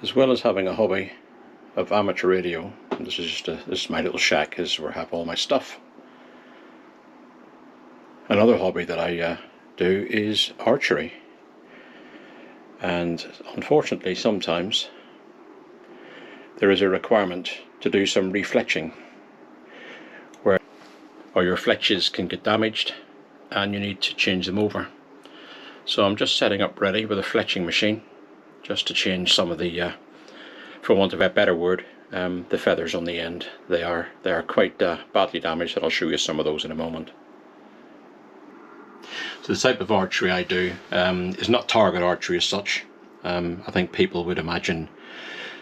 As well as having a hobby of amateur radio, this is my little shack. This is where I have all my stuff. Another hobby that I do is archery, and unfortunately sometimes there is a requirement to do some re-fletching, where your fletches can get damaged and you need to change them over. So I'm just setting up ready with a fletching machine just to change some of the, for want of a better word, the feathers on the end. They are quite badly damaged, and I'll show you some of those in a moment. So the type of archery I do is not target archery as such. I think people would imagine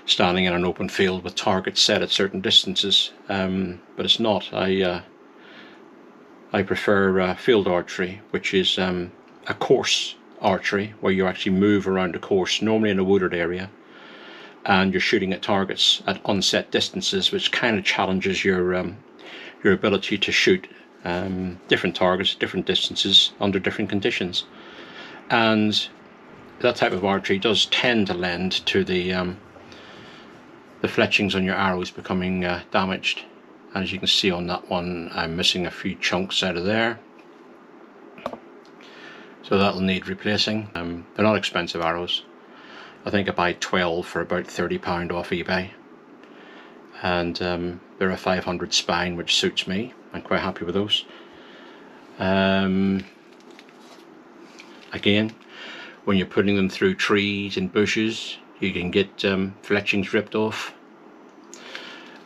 standing in an open field with targets set at certain distances, but it's not. I prefer field archery, which is a course archery where you actually move around a course, normally in a wooded area, and you're shooting at targets at unset distances, which kind of challenges your ability to shoot different targets, different distances, under different conditions. And that type of archery does tend to lend to the fletchings on your arrows becoming damaged. And as you can see on that one, I'm missing a few chunks out of there, so that'll need replacing. They're not expensive arrows. I think I buy 12 for about £30 off eBay, and they're a 500 spine, which suits me. I'm quite happy with those. Again, when you're putting them through trees and bushes, you can get fletchings ripped off,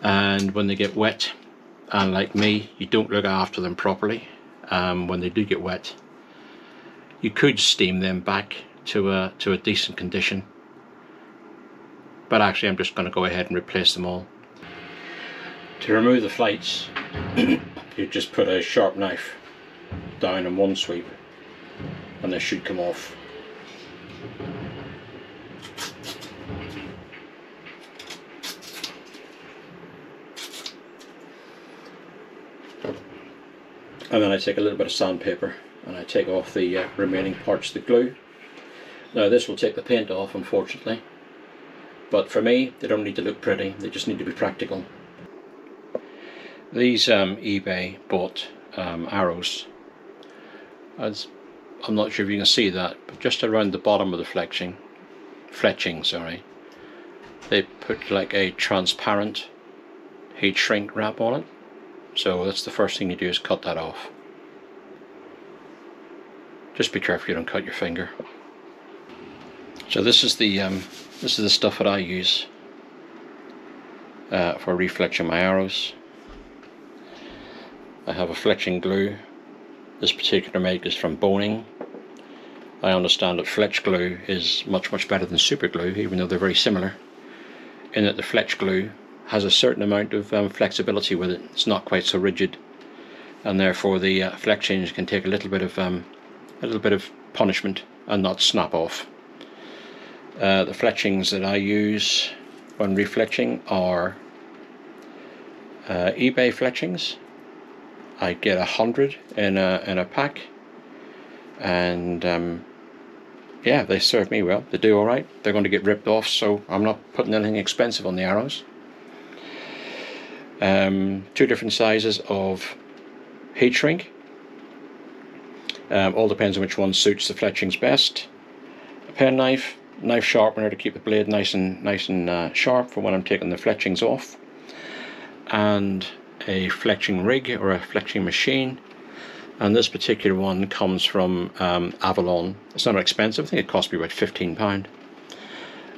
and when they get wet, and like me, you don't look after them properly, when they do get wet, you could steam them back to a decent condition, but actually I'm just going to go ahead and replace them all. To remove the flights, you just put a sharp knife down in one sweep and they should come off. And then I take a little bit of sandpaper and I take off the remaining parts of the glue. Now this will take the paint off, unfortunately, but for me they don't need to look pretty, they just need to be practical. These eBay bought arrows, I'm not sure if you can see that, but just around the bottom of the fletching, sorry, they put like a transparent heat shrink wrap on it. So that's the first thing you do, is cut that off. Just be careful you don't cut your finger. So this is the stuff that I use for re-fletching my arrows. I have a fletching glue. This particular make is from Boning. I understand that fletch glue is much better than super glue, even though they're very similar, in that the fletch glue has a certain amount of flexibility with it. It's not quite so rigid, and therefore the fletchings can take a little bit of punishment and not snap off. The fletchings that I use when re-fletching are eBay fletchings. I get 100 in a pack, and yeah, they serve me well. They do alright. They're going to get ripped off, so I'm not putting anything expensive on the arrows. 2 different sizes of heat shrink. All depends on which one suits the fletchings best. A penknife, knife sharpener to keep the blade nice and sharp for when I'm taking the fletchings off, and a fletching rig or a fletching machine. And this particular one comes from Avalon. It's not expensive. I think it cost me about £15,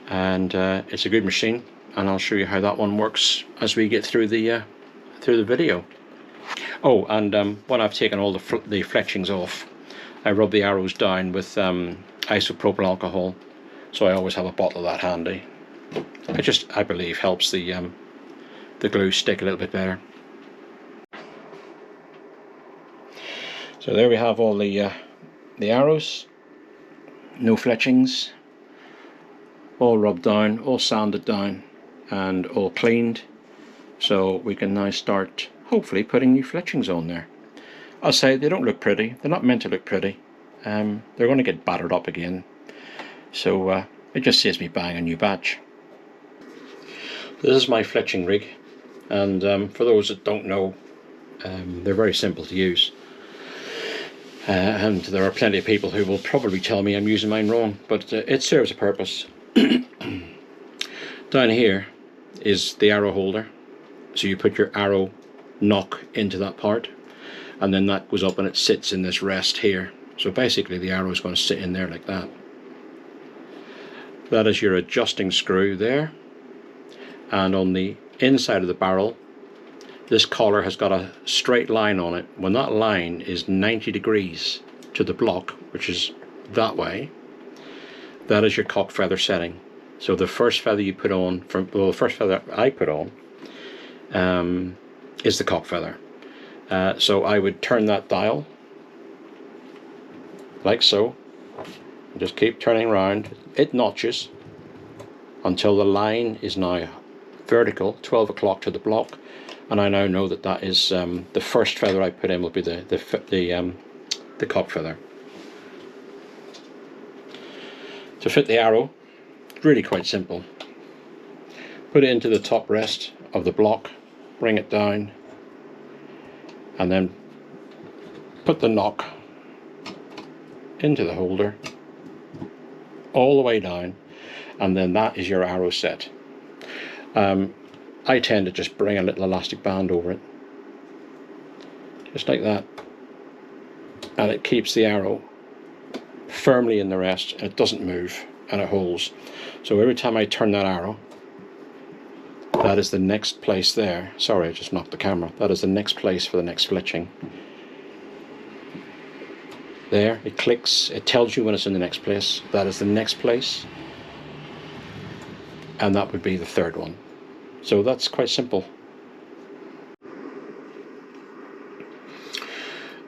and it's a good machine, and I'll show you how that one works as we get through the video. Oh, and when I've taken all the fletchings off, I rub the arrows down with isopropyl alcohol, so I always have a bottle of that handy. It I believe helps the glue stick a little bit better. So there we have all the arrows, no fletchings, all rubbed down, all sanded down, and all cleaned, so we can now start hopefully putting new fletchings on there. I'll say they don't look pretty, they're not meant to look pretty, they're going to get battered up again, so it just saves me buying a new batch. This is my fletching rig, and for those that don't know, they're very simple to use. And there are plenty of people who will probably tell me I'm using mine wrong, but it serves a purpose. Down here is the arrow holder, so you put your arrow nock into that part, and then that goes up and it sits in this rest here. So basically the arrow is going to sit in there like that. That is your adjusting screw there, and on the inside of the barrel, this collar has got a straight line on it. When that line is 90 degrees to the block, which is that way, that is your cock feather setting. So the first feather you put on, the first feather I put on is the cock feather. So I would turn that dial like so, and just keep turning around. It notches until the line is now vertical, 12 o'clock to the block, and I now know that that is the first feather I put in will be the cock feather. To fit the arrow, really quite simple. Put it into the top rest of the block, bring it down, and then put the nock into the holder all the way down, and then that is your arrow set. I tend to just bring a little elastic band over it, just like that, and it keeps the arrow firmly in the rest, and it doesn't move, and it holds. So every time I turn that arrow, that is the next place there. Sorry, I just knocked the camera. That is the next place for the next fletching. There, it clicks, it tells you when it's in the next place. That is the next place, and that would be the third one. So that's quite simple.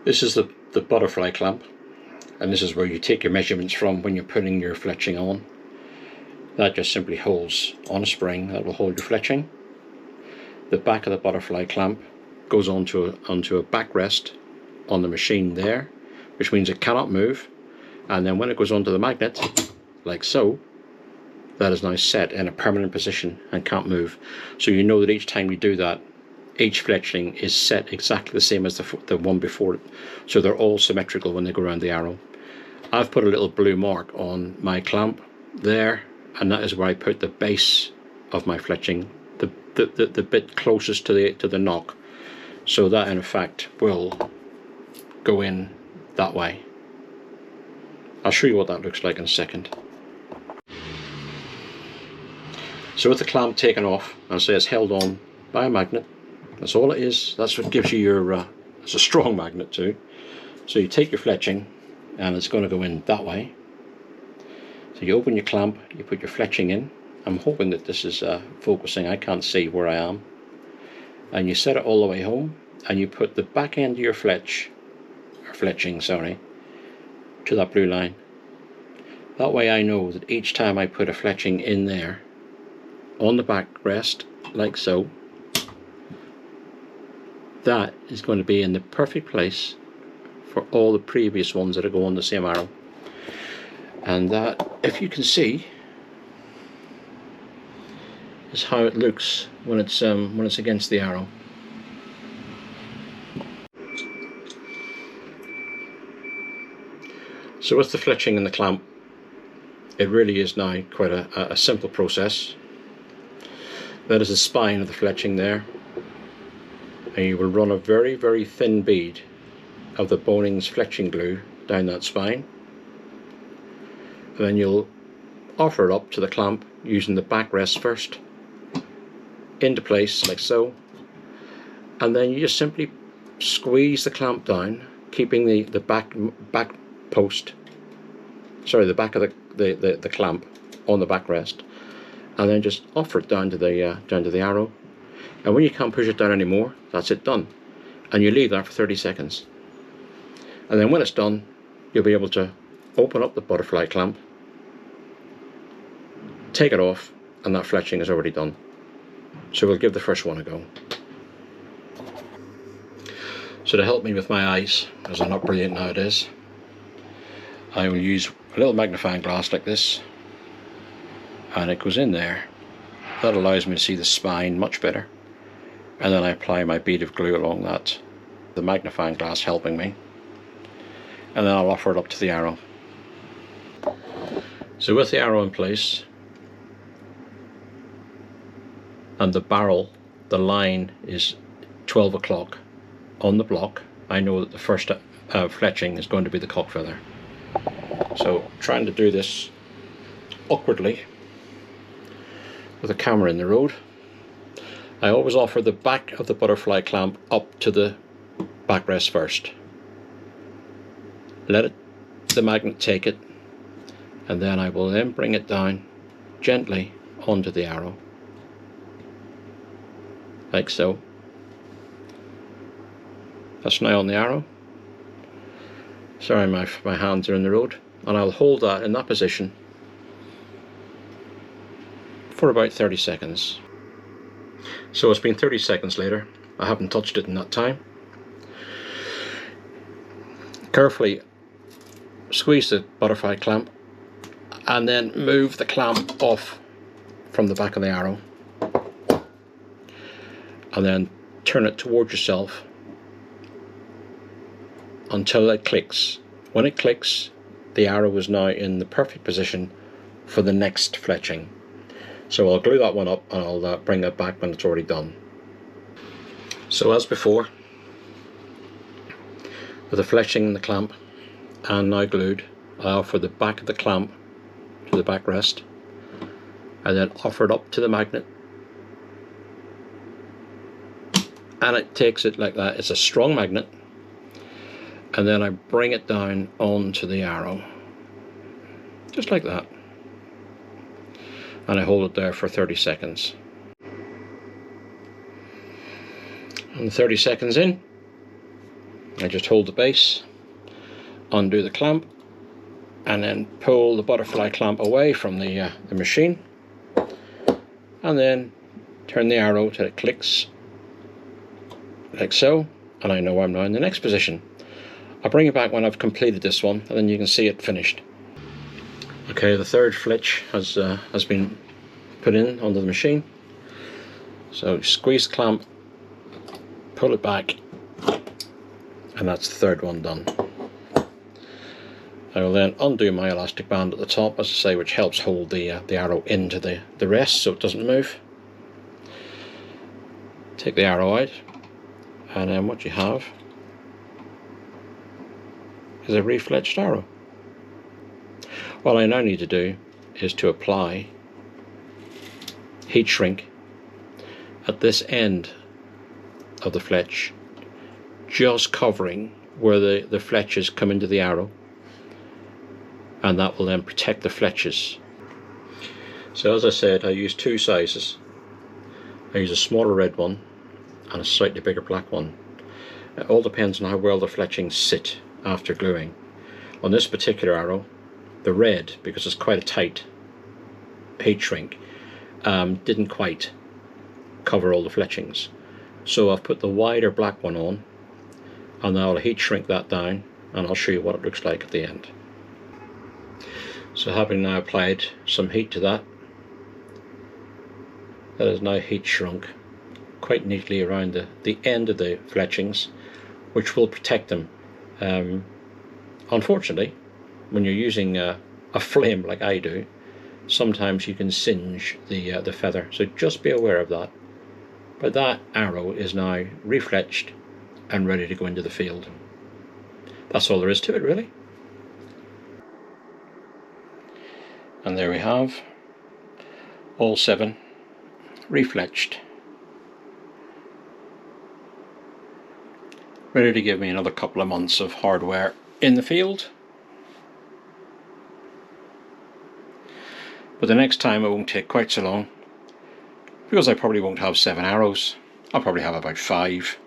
This is the butterfly clamp, and this is where you take your measurements from when you're putting your fletching on. That just simply holds on a spring that will hold your fletching. The back of the butterfly clamp goes onto a backrest on the machine there, which means it cannot move, and then when it goes onto the magnet, like so, that is now set in a permanent position and can't move. So you know that each time you do that, each fletching is set exactly the same as the one before it. So they're all symmetrical when they go around the arrow. I've put a little blue mark on my clamp there, and that is where I put the base of my fletching, the bit closest to the nock. So that in effect will go in that way. I'll show you what that looks like in a second. So with the clamp taken off, I'll say it's held on by a magnet. That's all it is. That's what gives you your, it's a strong magnet too. So you take your fletching and it's going to go in that way. So you open your clamp, you put your fletching in. I'm hoping that this is focusing, I can't see where I am. And you set it all the way home, and you put the back end of your fletching, sorry, to that blue line. That way I know that each time I put a fletching in there, on the back rest, like so, that is going to be in the perfect place for all the previous ones that go on the same arrow. And that, if you can see, is how it looks when it's against the arrow. So with the fletching and the clamp, it really is now quite a simple process. That is the spine of the fletching there, and you will run a very, very thin bead of the Boning's fletching glue down that spine, and then you'll offer it up to the clamp using the backrest first, into place like so, and then you just simply squeeze the clamp down, keeping the back post, sorry, the back of the clamp on the backrest, and then just offer it down to the arrow. And when you can't push it down anymore, that's it done, and you leave that for 30 seconds. And then when it's done, you'll be able to open up the butterfly clamp, take it off, and that fletching is already done. So we'll give the first one a go. So to help me with my eyes, as I'm not brilliant nowadays, I will use a little magnifying glass like this, and it goes in there That allows me to see the spine much better. And then I apply my bead of glue along that, the magnifying glass helping me. And then I'll offer it up to the arrow. So with the arrow in place, and the barrel, the line is 12 o'clock on the block, I know that the first fletching is going to be the cock feather. So trying to do this awkwardly with a camera in the road, I always offer the back of the butterfly clamp up to the backrest first. Let the magnet take it, and then I will then bring it down gently onto the arrow, like so. That's now on the arrow. Sorry, my hands are in the road, and I'll hold that in that position for about 30 seconds. So it's been 30 seconds later. I haven't touched it in that time. Carefully squeeze the butterfly clamp and then move the clamp off from the back of the arrow, and then turn it towards yourself until it clicks. When it clicks, the arrow is now in the perfect position for the next fletching. So I'll glue that one up and I'll bring it back when it's already done. So as before, with the fletching in the clamp and now glued, I offer the back of the clamp to the backrest and then offer it up to the magnet, and it takes it like that. It's a strong magnet, and then I bring it down onto the arrow just like that, and I hold it there for 30 seconds. And 30 seconds in, I just hold the base, undo the clamp, and then pull the butterfly clamp away from the machine, and then turn the arrow till it clicks like so, and I know I'm now in the next position. I'll bring it back when I've completed this one, and then you can see it finished. Okay, the third fletch has been put in onto the machine. So squeeze the clamp, pull it back, and that's the third one done. I will then undo my elastic band at the top, as I say, which helps hold the arrow into the rest so it doesn't move. Take the arrow out, and then what you have is a re-fletched arrow. What I now need to do is to apply heat shrink at this end of the fletch, just covering where the fletches come into the arrow, and that will then protect the fletches. So as I said, I use two sizes. I use a smaller red one and a slightly bigger black one. It all depends on how well the fletchings sit after gluing. On this particular arrow, the red, because it's quite a tight heat shrink, didn't quite cover all the fletchings. So I've put the wider black one on, and I'll heat shrink that down, and I'll show you what it looks like at the end. So having now applied some heat to that, that is now heat shrunk quite neatly around the end of the fletchings, which will protect them. Unfortunately, when you're using a flame like I do, sometimes you can singe the feather, so just be aware of that. But that arrow is now refletched and ready to go into the field. That's all there is to it, really. And there we have all 7 refletched, ready to give me another couple of months of hardware in the field. But the next time it won't take quite so long, because I probably won't have 7 arrows. I'll probably have about 5.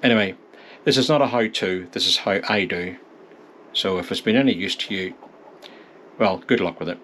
Anyway, this is not a how-to, this is how I do. So if it's been any use to you, well, good luck with it.